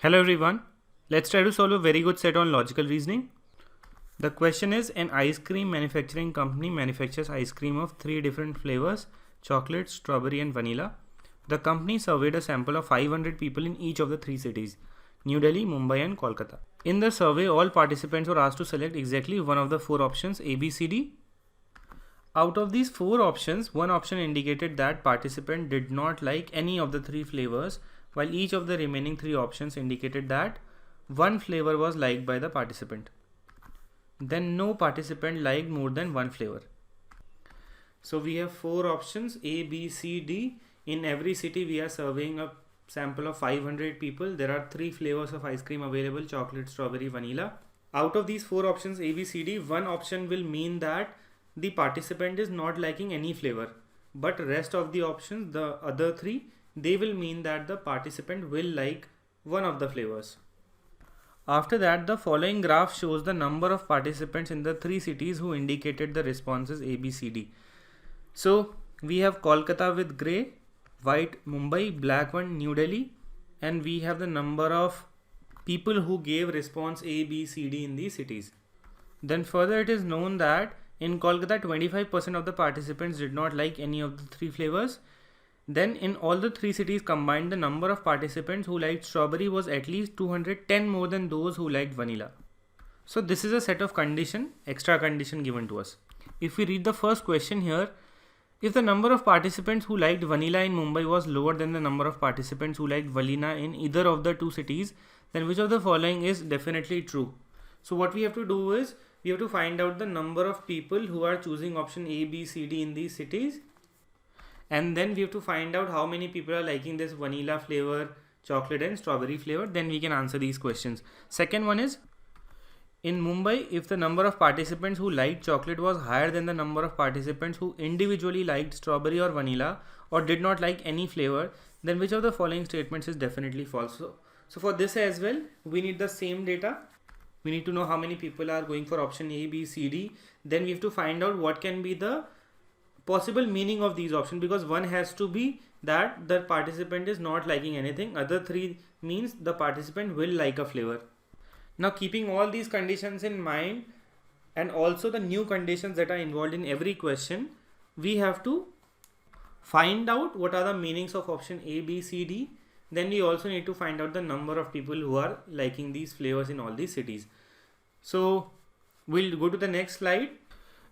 Hello everyone, let's try to solve a very good set on logical reasoning. The question is, an ice cream manufacturing company manufactures ice cream of 3 different flavors: chocolate, strawberry and vanilla. The company surveyed a sample of 500 people in each of the 3 cities: New Delhi, Mumbai and Kolkata. In the survey, all participants were asked to select exactly one of the 4 options A, B, C, D. Out of these 4 options, one option indicated that participant did not like any of the 3 flavors, while each of the remaining 3 options indicated that one flavor was liked by the participant. Then no participant liked more than one flavor. So we have 4 options A, B, C, D. In every city we are surveying a sample of 500 people. There are 3 flavors of ice cream available: chocolate, strawberry, vanilla. Out of these 4 options A, B, C, D, one option will mean that the participant is not liking any flavor, but rest of the options, the other 3, they will mean that the participant will like one of the flavors. After that, the following graph shows the number of participants in the 3 cities who indicated the responses A, B, C, D. So we have Kolkata with grey, white Mumbai, black one New Delhi, and we have the number of people who gave response A, B, C, D in these cities. Then further it is known that in Kolkata 25% of the participants did not like any of the 3 flavors. Then in all the 3 cities combined, the number of participants who liked strawberry was at least 210 more than those who liked vanilla. So this is a set of extra condition given to us. If we read the first question here, if the number of participants who liked vanilla in Mumbai was lower than the number of participants who liked vanilla in either of the 2 cities, then which of the following is definitely true? So what we have to do is, we have to find out the number of people who are choosing option A, B, C, D in these cities. And then we have to find out how many people are liking this vanilla flavor, chocolate and strawberry flavor. Then we can answer these questions. Second one is, in Mumbai, if the number of participants who liked chocolate was higher than the number of participants who individually liked strawberry or vanilla or did not like any flavor, then which of the following statements is definitely false? So for this as well, we need the same data. We need to know how many people are going for option A, B, C, D. Then we have to find out what can be the possible meaning of these options, because one has to be that the participant is not liking anything. Other 3 means the participant will like a flavor. Now keeping all these conditions in mind and also the new conditions that are involved in every question, we have to find out what are the meanings of option A, B, C, D. Then we also need to find out the number of people who are liking these flavors in all these cities. So we'll go to the next slide.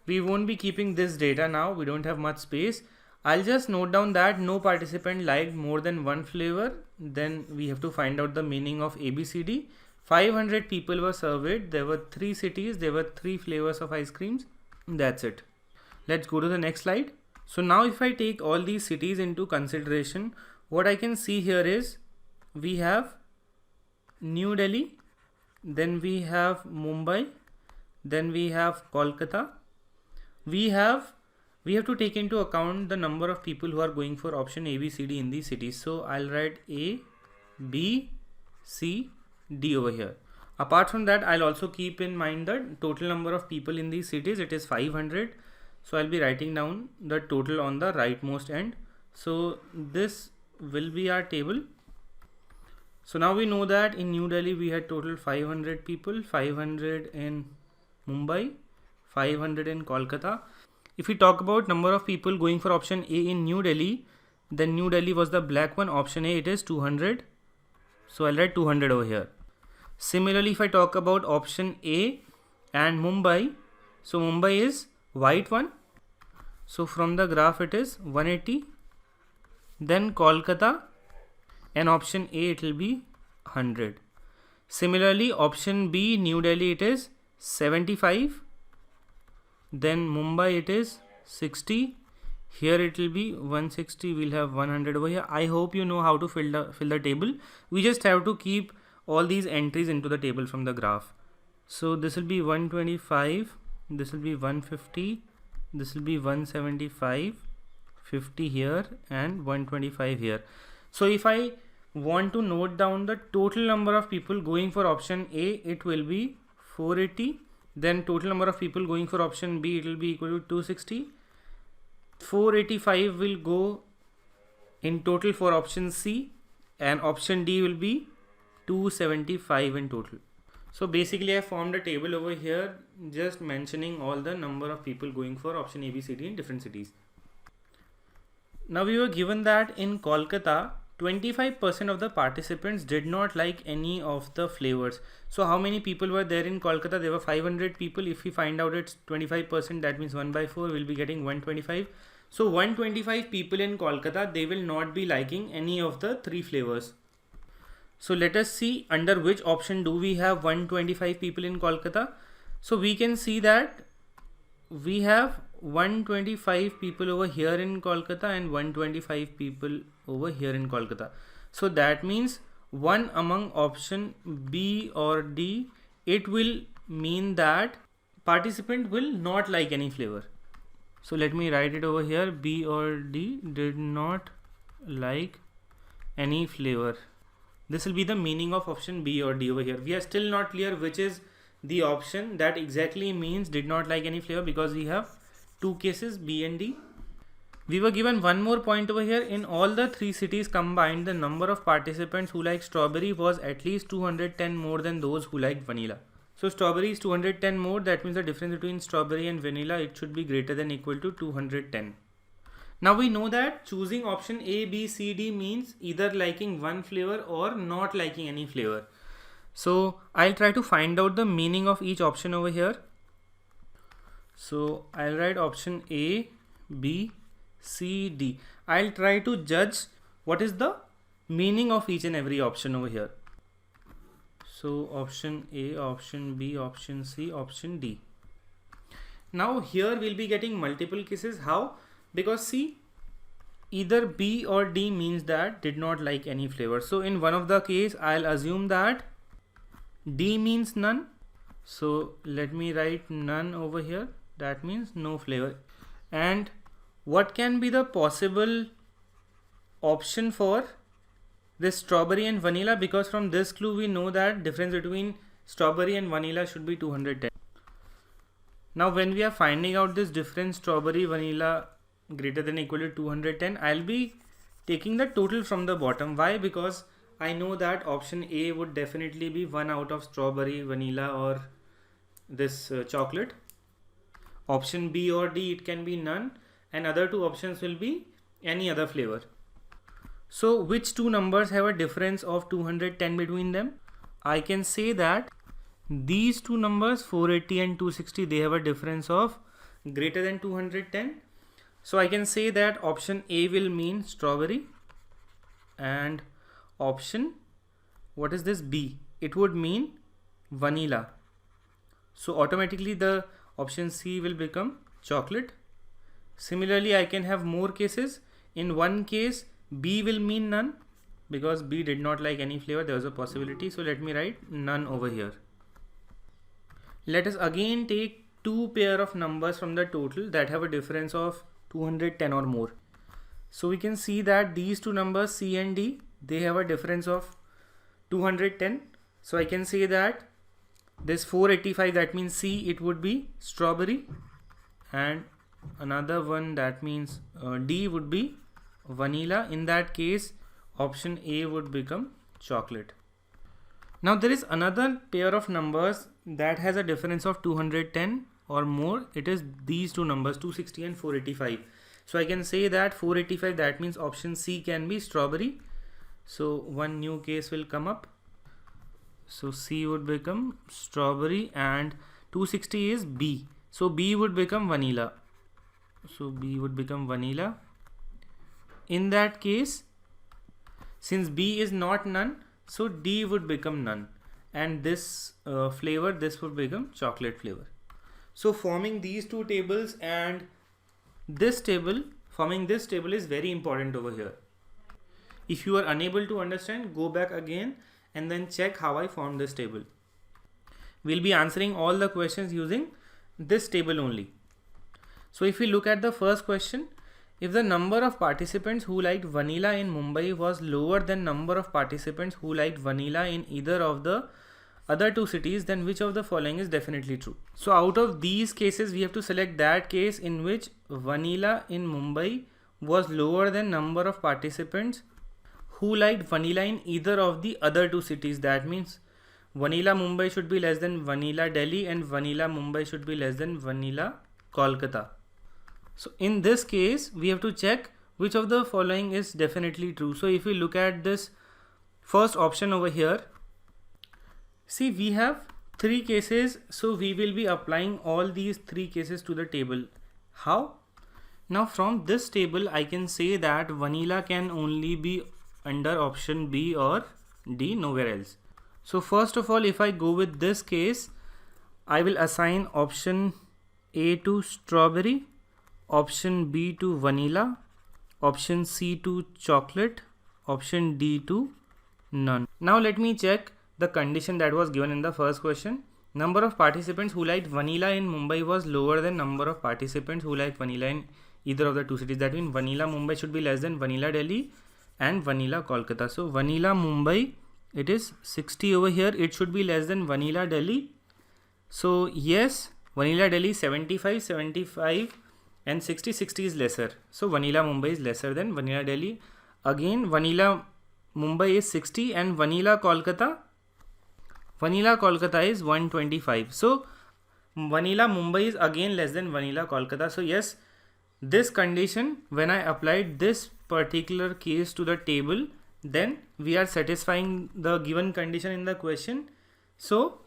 We won't be keeping this data now, we don't have much space. I'll just note down that no participant liked more than one flavor. Then we have to find out the meaning of A, B, C, D. 500 people were surveyed. There were 3 cities. There were 3 flavors of ice creams. That's it. Let's go to the next slide. So now if I take all these cities into consideration, what I can see here is we have New Delhi, then we have Mumbai, then we have Kolkata. We have to take into account the number of people who are going for option A, B, C, D in these cities. So I'll write A, B, C, D over here. Apart from that, I'll also keep in mind the total number of people in these cities. It is 500. So I'll be writing down the total on the rightmost end. So this will be our table. So now we know that in New Delhi we had total 500 people, 500 in Mumbai, 500 in Kolkata. If we talk about number of people going for option A in New Delhi, then New Delhi was the black one. Option A, it is 200. So I'll write 200 over here. Similarly, if I talk about option A and Mumbai, so Mumbai is white one. So from the graph it is 180. Then Kolkata and option A, it will be 100. Similarly, option B, New Delhi, it is 75. Then Mumbai, it is 60. Here it will be 160. We'll have 100 over here. I hope you know how to fill the table. We just have to keep all these entries into the table from the graph. So this will be 125. This will be 150. This will be 175. 50 here and 125 here. So if I want to note down the total number of people going for option A, it will be 480. Then total number of people going for option B, it will be equal to 260. 485 will go in total for option C, and option D will be 275 in total. So basically I formed a table over here just mentioning all the number of people going for option A, B, C, D in different cities. Now we were given that in Kolkata 25% of the participants did not like any of the flavors. So how many people were there in Kolkata? There were 500 people. If we find out it's 25%, that means 1 by 4, we'll be getting 125. So 125 people in Kolkata, they will not be liking any of the 3 flavors. So let us see under which option do we have 125 people in Kolkata. So we can see that we have 125 people over here in Kolkata and 125 people over here in Kolkata. So that means one among option B or D, it will mean that participant will not like any flavor. So let me write it over here. B or D did not like any flavor. This will be the meaning of option B or D over here. We are still not clear which is the option that exactly means did not like any flavor, because we have 2 cases, B and D. We were given one more point over here. In all the 3 cities combined, the number of participants who liked strawberry was at least 210 more than those who liked vanilla. So strawberry is 210 more. That means the difference between strawberry and vanilla, it should be greater than equal to 210. Now we know that choosing option A, B, C, D means either liking one flavor or not liking any flavor. So I'll try to find out the meaning of each option over here. So I'll write option A, B, C, D. I'll try to judge what is the meaning of each and every option over here. So option A, option B, option C, option D. Now here we'll be getting multiple cases. How? Because see, either B or D means that did not like any flavor. So in one of the case, I'll assume that D means none. So let me write none over here. That means no flavor. And what can be the possible option for this strawberry and vanilla? Because from this clue we know that difference between strawberry and vanilla should be 210. Now when we are finding out this difference strawberry vanilla greater than or equal to 210, I'll be taking the total from the bottom. Why? Because I know that option A would definitely be one out of strawberry, vanilla or this chocolate. Option B or D, it can be none, and other 2 options will be any other flavor. So which 2 numbers have a difference of 210 between them? I can say that these 2 numbers 480 and 260, they have a difference of greater than 210. So I can say that option A will mean strawberry, and option, what is this, B, it would mean vanilla. So automatically the option C will become chocolate. Similarly, I can have more cases. In one case, B will mean none, because B did not like any flavor. There was a possibility. So let me write none over here. Let us again take 2 pair of numbers from the total that have a difference of 210 or more. So we can see that these 2 numbers C and D, they have a difference of 210. So I can say that this 485, that means C, it would be strawberry, and another one, that means D would be vanilla. In that case, option A would become chocolate. Now there is another pair of numbers that has a difference of 210 or more. It is these 2 numbers, 260 and 485. So I can say that 485, that means option C can be strawberry. So one new case will come up. So C would become strawberry, and 260 is B. So B would become vanilla. So B would become vanilla. In that case, since B is not none, so D would become none, and this flavor, this would become chocolate flavor. So forming these 2 tables and this table, forming this table is very important over here. If you are unable to understand, go back again and then check how I formed this table. We'll be answering all the questions using this table only. So if we look at the first question, if the number of participants who liked vanilla in Mumbai was lower than number of participants who liked vanilla in either of the other 2 cities, then which of the following is definitely true? So out of these cases, we have to select that case in which vanilla in Mumbai was lower than number of participants who liked vanilla in either of the other two cities. That means vanilla Mumbai should be less than vanilla Delhi and vanilla Mumbai should be less than vanilla Kolkata. So in this case, we have to check which of the following is definitely true. So if we look at this first option over here, see we have three cases. So we will be applying all these three cases to the table. How? Now from this table, I can say that vanilla can only be under option B or D, nowhere else. So first of all, if I go with this case, I will assign option A to strawberry, option B to vanilla, option C to chocolate, option D to none. Now let me check the condition that was given in the first question. Number of participants who liked vanilla in Mumbai was lower than number of participants who liked vanilla in either of the two cities. That means vanilla Mumbai should be less than vanilla Delhi and vanilla Kolkata. So vanilla Mumbai, it is 60 over here. It should be less than vanilla Delhi. So yes, vanilla Delhi 75 and 60 is lesser. So vanilla Mumbai is lesser than vanilla Delhi. Again vanilla Mumbai is 60 and vanilla Kolkata is 125. So vanilla Mumbai is again less than vanilla Kolkata. So yes, this condition, when I applied this particular case to the table, then we are satisfying the given condition in the question. So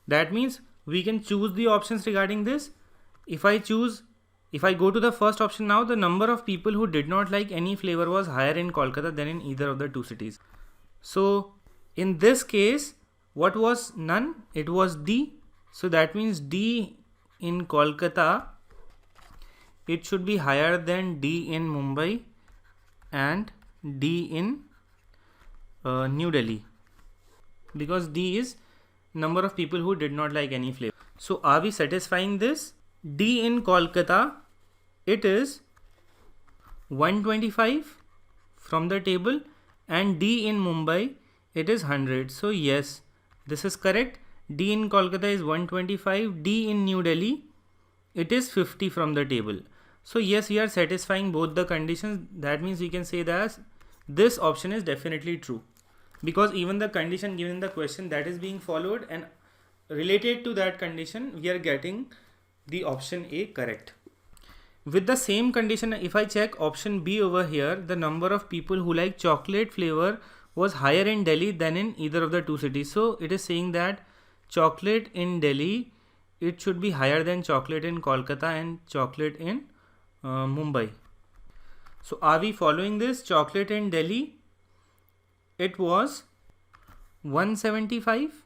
that means we can choose the options regarding this. If I go to the first option now, the number of people who did not like any flavor was higher in Kolkata than in either of the two cities. So in this case, what was none? It was D. So that means D in Kolkata, it should be higher than D in Mumbai and D in New Delhi, because D is number of people who did not like any flavor. So are we satisfying this? D in Kolkata, it is 125 from the table and D in Mumbai, it is 100. So yes, this is correct. D in Kolkata is 125. D in New Delhi, it is 50 from the table. So yes, we are satisfying both the conditions. That means we can say that this option is definitely true, because even the condition given in the question, that is being followed, and related to that condition we are getting the option A correct. With the same condition, if I check option B over here, the number of people who like chocolate flavor was higher in Delhi than in either of the two cities. So it is saying that chocolate in Delhi, it should be higher than chocolate in Kolkata and chocolate in Mumbai. So are we following this? Chocolate in Delhi, it was 175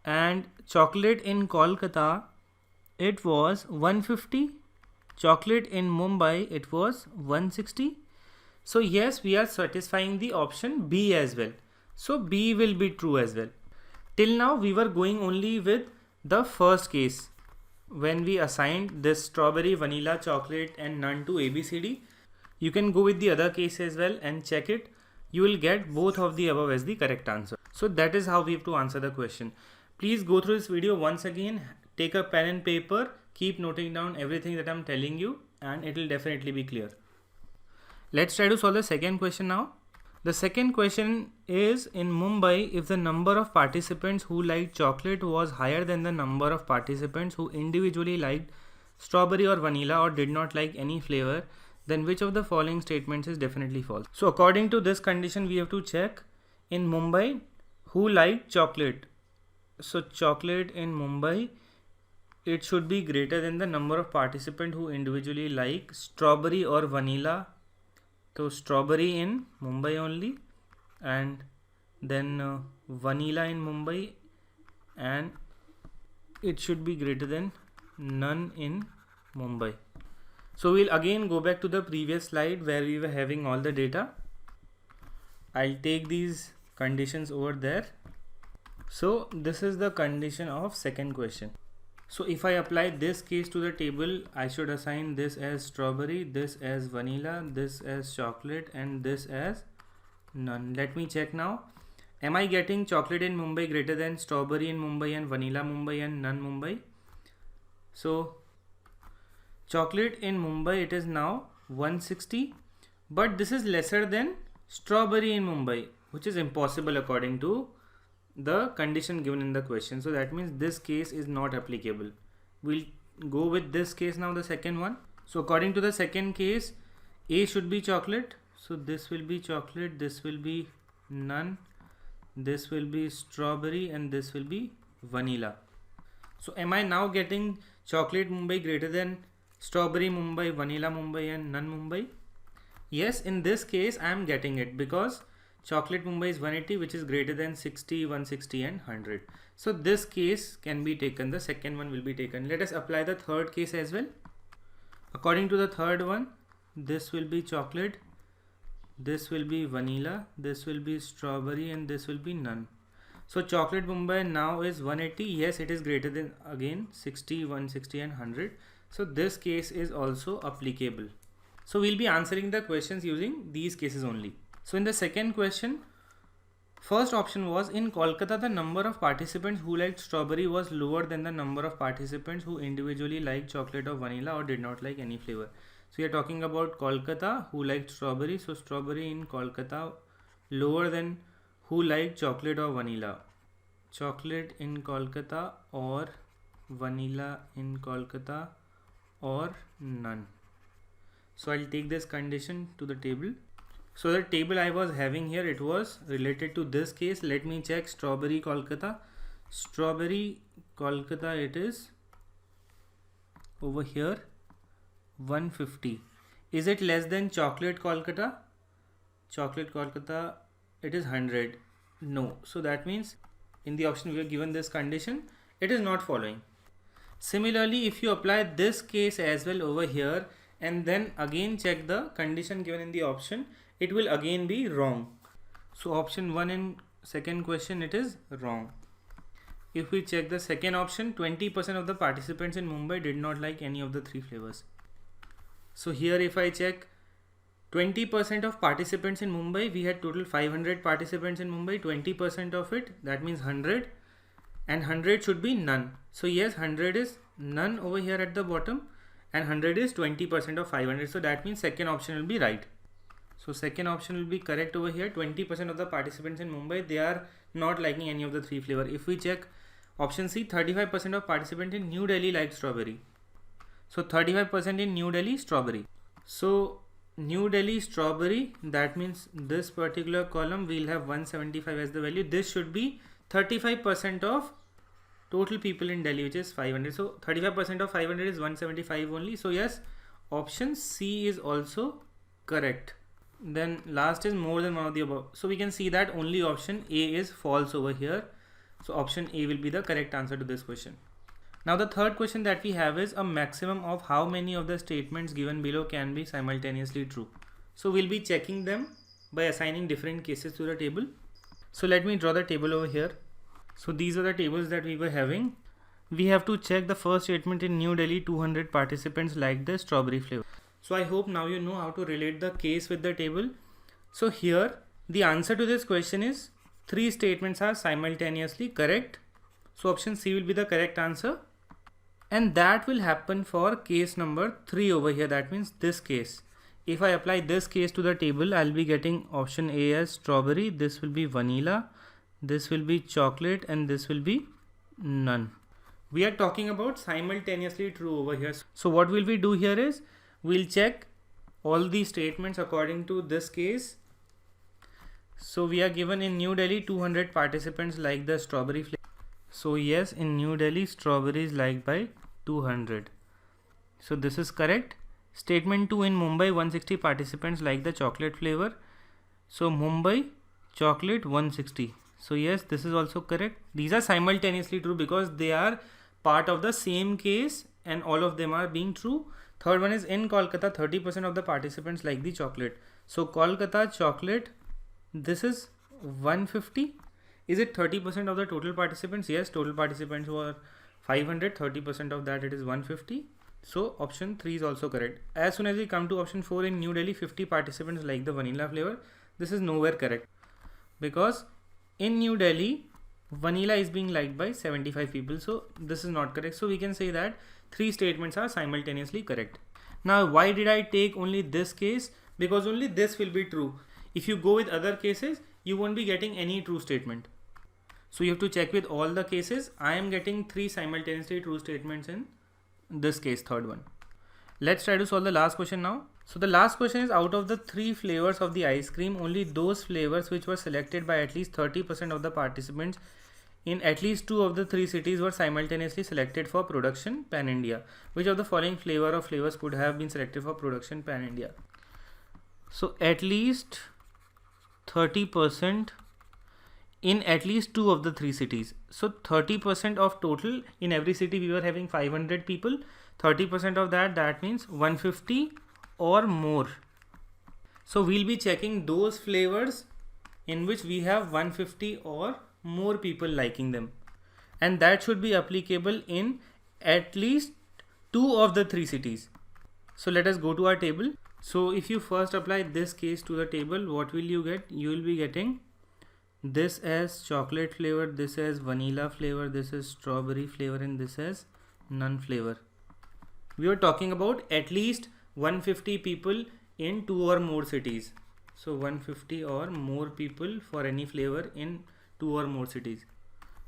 and chocolate in Kolkata, it was 150. Chocolate in Mumbai, it was 160. So yes, we are satisfying the option B as well. So B will be true as well. Till now we were going only with the first case, when we assigned this strawberry, vanilla, chocolate and none to ABCD. You can go with the other case as well and check it. You will get both of the above as the correct answer. So that is how we have to answer the question. Please go through this video once again, take a pen and paper, keep noting down everything that I'm telling you, and it will definitely be clear. Let's try to solve the second question now. The second question is, in Mumbai, if the number of participants who liked chocolate was higher than the number of participants who individually liked strawberry or vanilla or did not like any flavor, then which of the following statements is definitely false? So according to this condition, we have to check in Mumbai who liked chocolate. So chocolate in Mumbai, it should be greater than the number of participants who individually like strawberry or vanilla. So strawberry in Mumbai only, and then vanilla in Mumbai, and it should be greater than none in Mumbai. So we'll again go back to the previous slide where we were having all the data. I'll take these conditions over there. So this is the condition of second question. So if I apply this case to the table, I should assign this as strawberry, this as vanilla, this as chocolate, and this as none. Let me check now. Am I getting chocolate in Mumbai greater than strawberry in Mumbai and vanilla Mumbai and none Mumbai? So chocolate in Mumbai, it is now 160, but this is lesser than strawberry in Mumbai, which is impossible according to the condition given in the question. So that means this case is not applicable. We'll go with this case now, the second one. So according to the second case, A should be chocolate. So this will be chocolate, this will be none, this will be strawberry, and this will be vanilla. So am I now getting chocolate Mumbai greater than strawberry Mumbai, vanilla Mumbai, and none Mumbai? Yes, in this case I am getting it because chocolate Mumbai is 180, which is greater than 60, 160 and 100. So this case can be taken, the second one will be taken. Let us apply the third case as well. According to the third one, this will be chocolate, this will be vanilla, this will be strawberry, and this will be none. So chocolate Mumbai now is 180. Yes, it is greater than again 60, 160 and 100. So this case is also applicable. So we'll be answering the questions using these cases only. So in the second question, first option was, in Kolkata the number of participants who liked strawberry was lower than the number of participants who individually liked chocolate or vanilla or did not like any flavor. So we are talking about Kolkata who liked strawberry. So strawberry in Kolkata lower than who liked chocolate or vanilla. Chocolate in Kolkata or vanilla in Kolkata or none. So I'll take this condition to the table. So the table I was having here, it was related to this case. Let me check strawberry Kolkata. Strawberry Kolkata, it is over here 150. Is it less than chocolate Kolkata? Chocolate Kolkata, it is 100. No. So that means in the option we are given this condition, it is not following. Similarly, if you apply this case as well over here and then again check the condition given in the option, it will again be wrong. So option 1 in second question, it is wrong. If we check the second option, 20% of the participants in Mumbai did not like any of the three flavors. So here if I check 20% of participants in Mumbai, we had total 500 participants in Mumbai, 20% of it, that means 100, and 100 should be none. So yes, 100 is none over here at the bottom and 100 is 20% of 500. So that means second option will be right. So second option will be correct over here. 20% of the participants in Mumbai, they are not liking any of the three flavor. If we check option C, 35% of participants in New Delhi like strawberry. So 35% in New Delhi strawberry. So New Delhi strawberry, that means this particular column we'll have 175 as the value. This should be 35% of total people in Delhi, which is 500. So 35% of 500 is 175 only. So yes, option C is also correct. Then last is more than one of the above. So we can see that only option A is false over here. So option A will be the correct answer to this question. Now the third question that we have is a maximum of how many of the statements given below can be simultaneously true. So we'll be checking them by assigning different cases to the table. So let me draw the table over here. So these are the tables that we were having. We have to check the first statement in New Delhi, 200 participants liked the strawberry flavor. So I hope now you know how to relate the case with the table. So here the answer to this question is 3 statements are simultaneously correct. So option C will be the correct answer. And that will happen for case number 3 over here. That means this case. If I apply this case to the table, I'll be getting option A as strawberry. This will be vanilla. This will be chocolate. And this will be none. We are talking about simultaneously true over here. So what will we do here is, we'll check all these statements according to this case. So we are given in New Delhi 200 participants like the strawberry flavor. So yes, in New Delhi strawberry is liked by 200. So this is correct. Statement 2, in Mumbai 160 participants like the chocolate flavor. So Mumbai chocolate 160. So yes, this is also correct. These are simultaneously true because they are part of the same case and all of them are being true. Third one is, in Kolkata 30% of the participants like the chocolate. So Kolkata chocolate, this is 150. Is it 30% of the total participants? Yes, total participants were 500, 30% of that it is 150. So option 3 is also correct. As soon as we come to option 4, in New Delhi 50 participants like the vanilla flavor, this is nowhere correct because in New Delhi vanilla is being liked by 75 people. So this is not correct. So we can say that 3 statements are simultaneously correct. Now why did I take only this case? because only this will be true. If you go with other cases, you won't be getting any true statement. So you have to check with all the cases. I am getting 3 simultaneously true statements in this case, third one. Let's try to solve the last question now. So the last question is, out of the 3 flavors of the ice cream, only those flavors which were selected by at least 30% of the participants in at least 2 of the 3 cities were simultaneously selected for production pan-India. Which of the following flavor or flavors could have been selected for production pan-India? So at least 30% in at least 2 of the 3 cities. So 30% of total, in every city we were having 500 people. 30% of that means 150 or more. So we'll be checking those flavors in which we have 150 or more people liking them, and that should be applicable in at least 2 of the 3 cities. So let us go to our table. So if you first apply this case to the table, what will you get? You will be getting this as chocolate flavor, this as vanilla flavor, this is strawberry flavor, and this as none flavor. We were talking about at least 150 people in 2 or more cities. So 150 or more people for any flavor in 2 or more cities.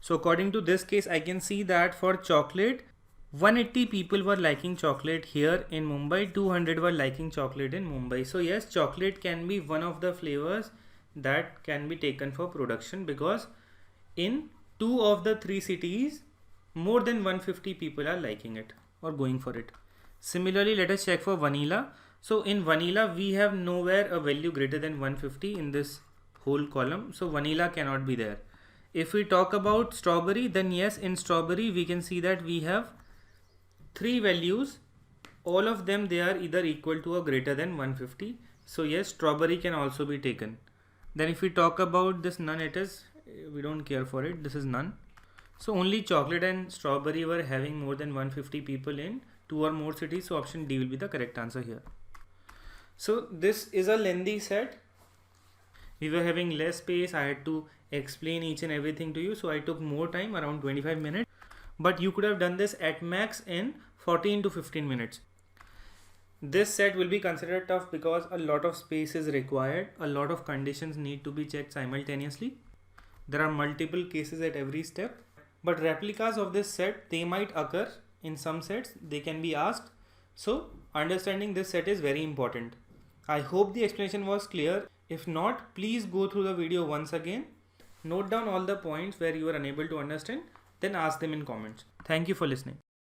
So according to this case, I can see that for chocolate, 180 people were liking chocolate here in Mumbai, 200 were liking chocolate in Mumbai. So yes, chocolate can be one of the flavors that can be taken for production, because in 2 of the 3 cities, more than 150 people are liking it or going for it. Similarly, let us check for vanilla. So in vanilla, we have nowhere a value greater than 150 in this whole column. So vanilla cannot be there. If we talk about strawberry, then yes, in strawberry we can see that we have 3 values. All of them, they are either equal to or greater than 150. So yes, strawberry can also be taken. Then if we talk about this none, we don't care for it, this is none. So only chocolate and strawberry were having more than 150 people in 2 or more cities. So option D will be the correct answer here. So this is a lengthy set. We were having less space. I had to explain each and everything to you. So I took more time, around 25 minutes. But you could have done this at max in 14 to 15 minutes. This set will be considered tough because a lot of space is required. A lot of conditions need to be checked simultaneously. There are multiple cases at every step. But replicas of this set, they might occur in some sets. They can be asked. So understanding this set is very important. I hope the explanation was clear. If not, please go through the video once again. Note down all the points where you are unable to understand. Then ask them in comments. Thank you for listening.